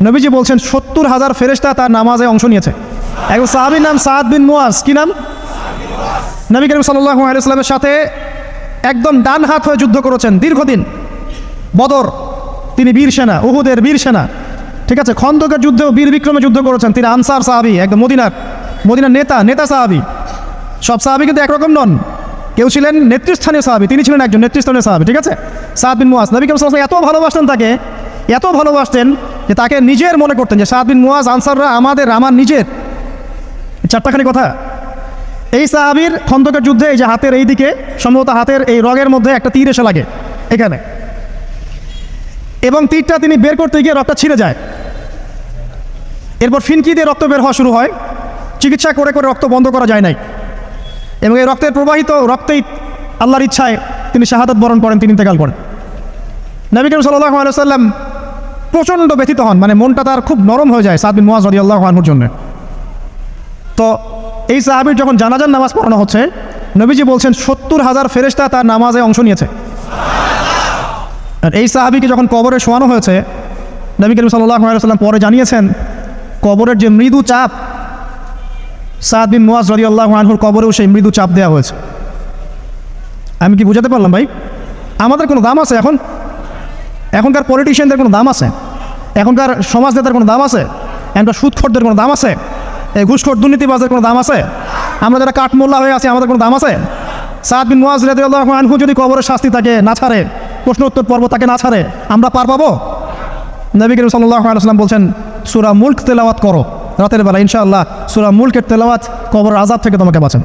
নবীজি বলছেন ৭০,০০০ ফেরেশতা তার নামাজে অংশ নিয়েছে। একজন সাহাবীর নাম সাদ বিন মুয়াজ। কি নাম? নবী করিম সাল্লাল্লাহু আলাইহি ওয়াসাল্লামের সাথে একদম ডান হাত হয়ে যুদ্ধ করেছেন দীর্ঘদিন। বদর তিনি বীর সেনা, উহুদের বীর সেনা, ঠিক আছে। খন্দকের যুদ্ধেও বীর বিক্রমে যুদ্ধ করেছেন। তিনি আনসার সাহাবী, একদম মদিনার নেতা সাহাবী। সব সাহাবী কিন্তু একরকম নন। কেউ ছিলেন নেতৃস্থানীয় সাহাবী, তিনি ছিলেন একজন নেতৃস্থানীয় সাহাবী, ঠিক আছে। সাদ বিন মুয়াজ, নবী করিম সাল্লাল্লাহু আলাইহি ওয়াসাল্লাম এত ভালোবাসতেন তাকে, এত ভালোবাসতেন যে তাকে নিজের মনে করতেন যে সাদ বিন মুয়াজ আনসাররা আমার নিজের। চারটাখানি কথা। এই সাহাবীর খন্দকের যুদ্ধে এই যে হাতের এই দিকে, সম্ভবত হাতের এই রগের মধ্যে একটা তীর এসে লাগে এখানে, এবং তীরটা তিনি বের করতে গিয়ে রক্তটা ছিঁড়ে যায়। এরপর ফিনকি দিয়ে রক্ত বের হওয়া শুরু হয়। চিকিৎসা করে রক্ত বন্ধ করা যায় নাই, এবং এই রক্তের প্রবাহিত রক্তেই আল্লাহর ইচ্ছায় তিনি শাহাদাত বরণ করেন, তিনি ইন্তেকাল করেন। নবী করিম সাল্লাল্লাহু আলাইহি ওয়াসাল্লাম প্রচণ্ড ব্যথিত হন, মানে মনটা তার খুব নরম হয়ে যায় সাদ বিন মুয়াজ রাদিয়াল্লাহু আনহুর জন্য। তো এই সাহাবীর যখন জানাজার নামাজ পড়ানো হচ্ছে, নবীজি বলছেন ৭০,০০০ ফেরেশতা তার নামাজে অংশ নিয়েছে। আর এই সাহাবীকে যখন কবরে শোয়ানো হয়েছে, নবী করিম সাল্লাল্লাহু আলাইহি ওয়াসাল্লাম পরে জানিয়েছেন কবরের যে মৃদু চাপ, সাদ বিন মুয়াজ রাদিয়াল্লাহু আনহুর কবরেও সেই মৃদু চাপ দেওয়া হয়েছে। আমি কি বুঝাতে পারলাম ভাই? আমাদের কোনো দাম আছে এখনকার পলিটিশিয়ানদের কোনো দাম আছে? এখনকার সমাজ নেতার কোনো দাম আছে? এখনকার সুদখোরদের কোনো দাম আছে? এই ঘুষখোর দুর্নীতিবাজের কোনো দাম আছে? আমরা যারা কাঠমোল্লা হয়ে আছি, আমাদের কোনো দাম আছে? সাদ বিন মুয়াজ রাদিয়াল্লাহু আনহু যদি কবরের শাস্তি তাকে না ছাড়ে, প্রশ্ন উত্তর পর্ব তাকে না ছাড়ে, আমরা পার পাবো? নবী করিম সাল্লাল্লাহু আলাইহি ওয়াসাল্লাম বলছেন সূরা মুলক তেলাওয়াত করো রাতের বেলা, ইনশাআল্লাহ সূরা মুলকের তেলাওয়াত কবরের আযাব থেকে তোমাকে বাঁচান।